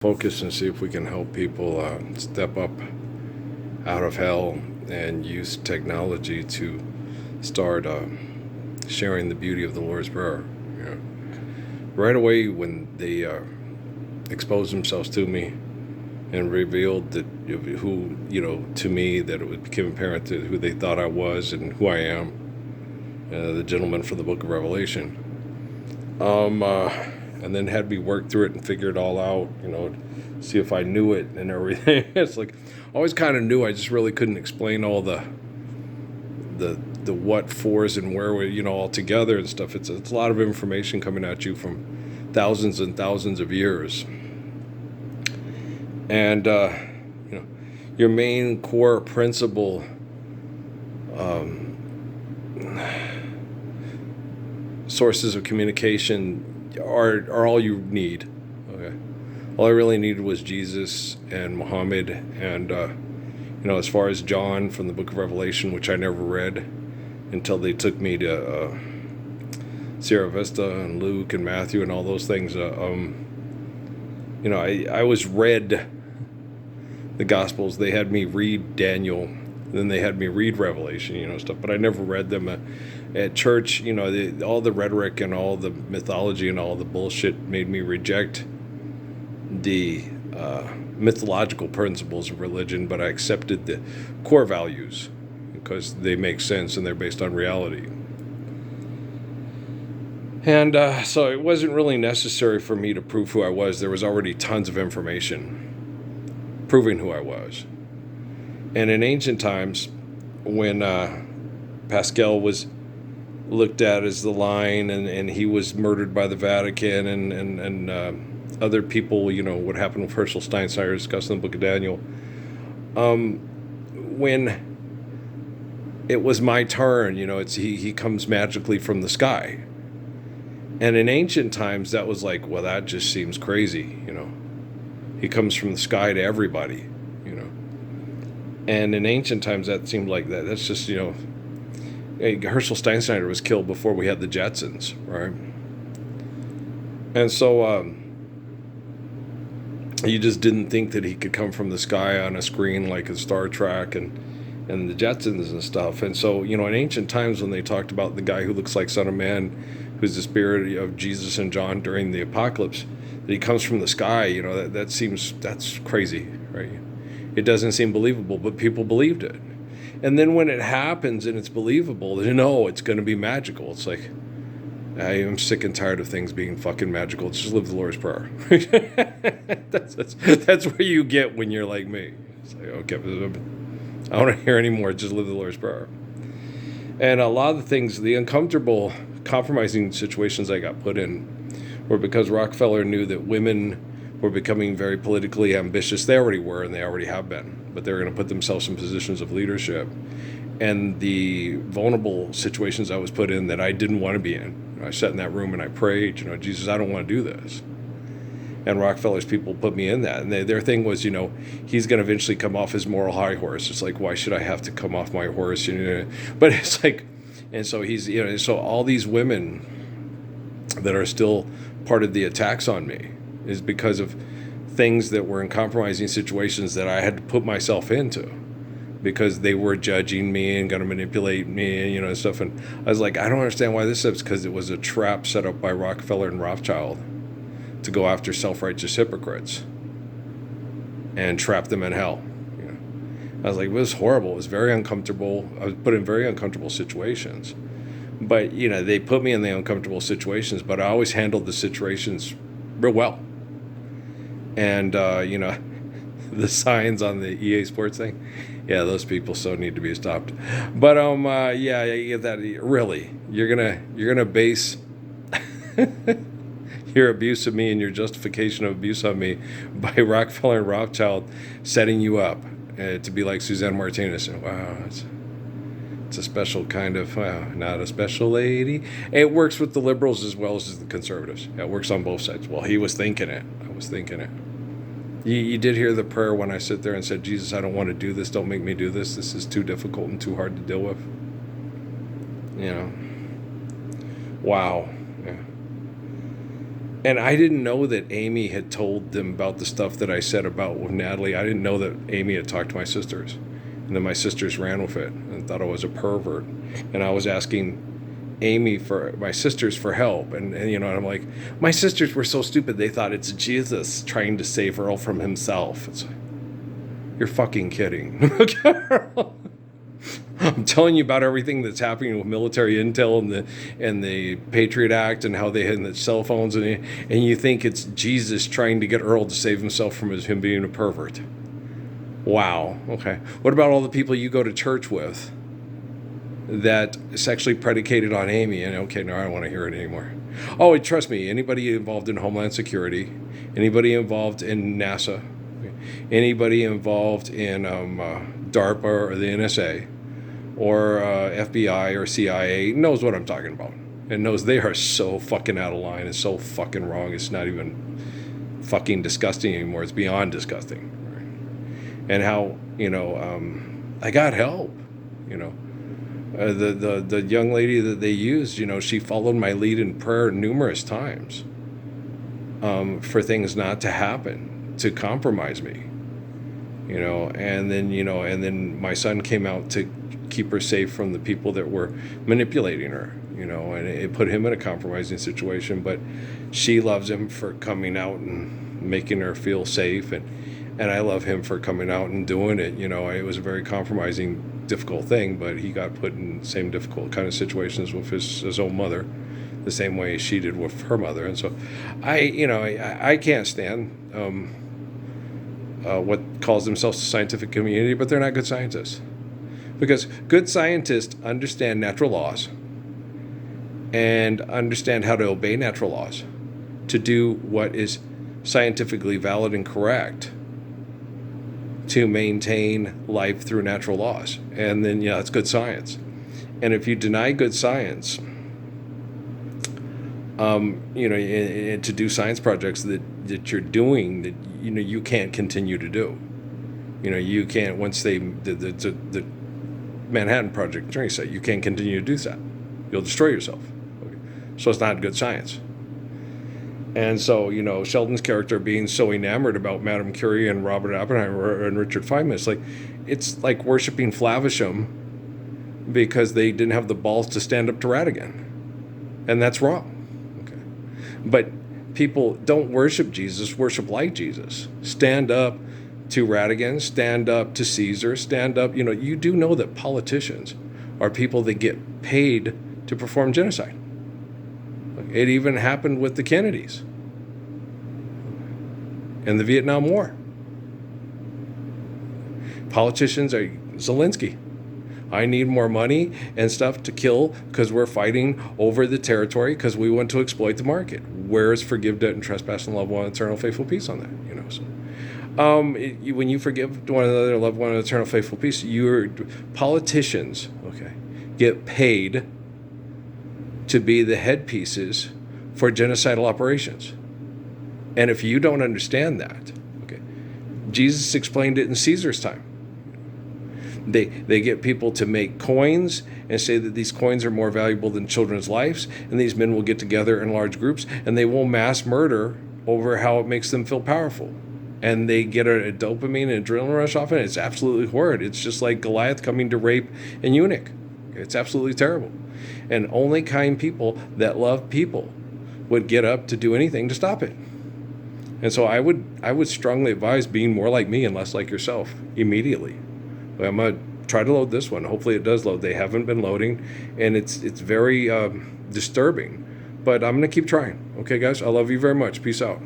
focus and see if we can help people step up out of hell and use technology to start sharing the beauty of the Lord's Prayer. You know, right away when they exposed themselves to me and revealed that who, to me, that it became apparent to who they thought I was and who I am, the gentleman from the book of Revelation. And then had me work through it and figure it all out, see if I knew it and everything. It's like, I always kind of knew, I just really couldn't explain all the what fors and where we, all together and stuff. It's a lot of information coming at you from thousands and thousands of years. And, your main core principle sources of communication are all you need. Okay, all I really needed was Jesus and Muhammad, and as far as John from the book of Revelation, which I never read until they took me to Sierra Vista and Luke and Matthew and all those things. I was read the Gospels. They had me read Daniel, then they had me read Revelation, stuff, but I never read them. At church, all the rhetoric and all the mythology and all the bullshit made me reject the mythological principles of religion, but I accepted the core values because they make sense and they're based on reality. And so it wasn't really necessary for me to prove who I was. There was already tons of information proving who I was. And in ancient times, when Pascal was looked at as the line, and he was murdered by the Vatican, and other people, what happened with Herschel Steinsteiner discussed in the book of Daniel. When it was my turn, he comes magically from the sky. And in ancient times, that was like, well, that just seems crazy, He comes from the sky to everybody, And in ancient times, that seemed like that's just, Herschel Steinsteiner was killed before we had the Jetsons, right? And so you just didn't think that he could come from the sky on a screen like in Star Trek and the Jetsons and stuff. And so, in ancient times when they talked about the guy who looks like Son of Man, who's the spirit of Jesus and John during the apocalypse, that he comes from the sky, that's crazy, right? It doesn't seem believable, but people believed it. And then when it happens and it's believable, it's going to be magical. It's like, I am sick and tired of things being fucking magical. Just live the Lord's Prayer. that's where you get when you're like me. It's like, okay, I don't want to hear anymore. Just live the Lord's Prayer. And a lot of the things, the uncomfortable, compromising situations I got put in were because Rockefeller knew that women were becoming very politically ambitious. They already were, and they already have been, but they were going to put themselves in positions of leadership. And the vulnerable situations I was put in that I didn't want to be in. I sat in that room and I prayed, Jesus, I don't want to do this. And Rockefeller's people put me in that. And their thing was, he's going to eventually come off his moral high horse. It's like, why should I have to come off my horse? But it's like, and so he's, so all these women that are still part of the attacks on me is because of things that were in compromising situations that I had to put myself into because they were judging me and going to manipulate me, and stuff. And I was like, I don't understand why this is, because it was a trap set up by Rockefeller and Rothschild to go after self-righteous hypocrites and trap them in hell. I was like, it was horrible. It was very uncomfortable. I was put in very uncomfortable situations. But, they put me in the uncomfortable situations, but I always handled the situations real well. And, the signs on the EA Sports thing, yeah, those people so need to be stopped. But, yeah, you get that. Really, you're gonna base your abuse of me and your justification of abuse on me by Rockefeller and Rothschild setting you up to be like Suzanne Martinez. And wow, it's a special kind of, not a special lady. It works with the liberals as well as the conservatives. It works on both sides. Well, he was thinking it. I was thinking it. You did hear the prayer when I sit there and said, Jesus, I don't want to do this. Don't make me do this. This is too difficult and too hard to deal with. Wow. Yeah. And I didn't know that Amy had told them about the stuff that I said about with Natalie. I didn't know that Amy had talked to my sisters. And then my sisters ran with it and thought I was a pervert. And I was asking my sisters for help. And I'm like, my sisters were so stupid. They thought it's Jesus trying to save Earl from himself. It's like, you're fucking kidding. I'm telling you about everything that's happening with military intel and the Patriot Act and how they had the cell phones and you think it's Jesus trying to get Earl to save himself from him being a pervert. Wow. Okay. What about all the people you go to church with that sexually predicated on Amy? And okay, no, I don't want to hear it anymore. Oh, trust me, anybody involved in Homeland Security, anybody involved in NASA, anybody involved in DARPA or the NSA, or FBI or CIA knows what I'm talking about and knows they are so fucking out of line and so fucking wrong. It's not even fucking disgusting anymore. It's beyond disgusting. Right? And how, I got help, the young lady that they used, she followed my lead in prayer numerous times for things not to happen, to compromise me, and then my son came out to keep her safe from the people that were manipulating her, and it put him in a compromising situation. But she loves him for coming out and making her feel safe, and I love him for coming out and doing it. It was a very compromising, difficult thing, but he got put in the same difficult kind of situations with his own mother, the same way she did with her mother. And so I can't stand what calls themselves the scientific community, but they're not good scientists. Because good scientists understand natural laws and understand how to obey natural laws to do what is scientifically valid and correct to maintain life through natural laws. And then, it's good science. And if you deny good science, to do science projects that you're doing that, you can't continue to do. You can't, once the Manhattan Project Trinity Site, you can't continue to do that. You'll destroy yourself. Okay. So it's not good science. And so, Sheldon's character being so enamored about Madame Curie and Robert Oppenheimer and Richard Feynman, it's like worshiping Flavisham because they didn't have the balls to stand up to Radigan. And that's wrong. Okay. But people don't worship Jesus, worship like Jesus. Stand up to Radigan, stand up to Caesar, stand up. You do know that politicians are people that get paid to perform genocide. It even happened with the Kennedys and the Vietnam War. Politicians are Zelensky. I need more money and stuff to kill because we're fighting over the territory because we want to exploit the market. Where's forgive debt and trespass and love one eternal faithful peace on that? So. When you forgive one another, love one another, eternal faithful peace, your politicians, get paid to be the headpieces for genocidal operations. And if you don't understand that, Jesus explained it in Caesar's time. They get people to make coins and say that these coins are more valuable than children's lives, and these men will get together in large groups and they will mass murder over how it makes them feel powerful. And they get a dopamine and adrenaline rush off it. It's absolutely horrid. It's just like Goliath coming to rape a eunuch. It's absolutely terrible. And only kind people that love people would get up to do anything to stop it. And so I would strongly advise being more like me and less like yourself immediately. I'm going to try to load this one. Hopefully it does load. They haven't been loading, and it's very disturbing. But I'm going to keep trying. Okay, guys? I love you very much. Peace out.